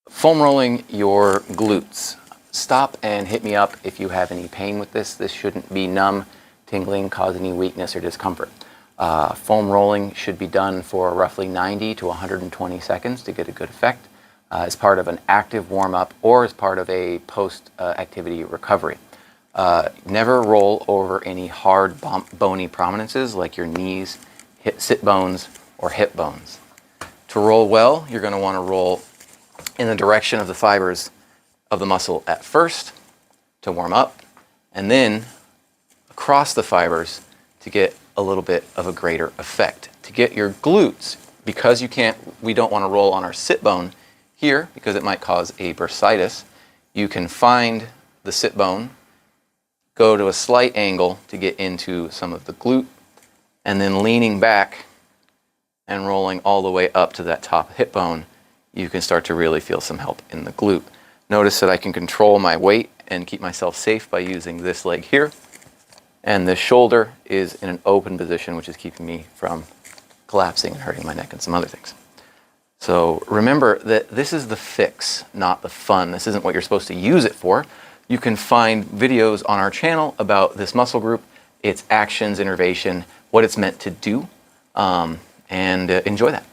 Foam rolling your glutes. Stop and hit me up if you have any pain with this. This shouldn't be numb, tingling, cause any weakness or discomfort. Foam rolling should be done for roughly 90 to 120 seconds to get a good effect as part of an active warm-up or as part of a post-activity recovery. Never roll over any hard bony prominences like your knees, sit bones, or hip bones. To roll well, you're going to want to roll in the direction of the fibers of the muscle at first to warm up, and then across the fibers to get a little bit of a greater effect. To get your glutes, because we don't want to roll on our sit bone here because it might cause a bursitis, you can find the sit bone, go to a slight angle to get into some of the glute, and then leaning back and rolling all the way up to that top hip bone, you can start to really feel some help in the glute. Notice that I can control my weight and keep myself safe by using this leg here. And the shoulder is in an open position, which is keeping me from collapsing and hurting my neck and some other things. So remember that this is the fix, not the fun. This isn't what you're supposed to use it for. You can find videos on our channel about this muscle group, its actions, innervation, what it's meant to do, and enjoy that.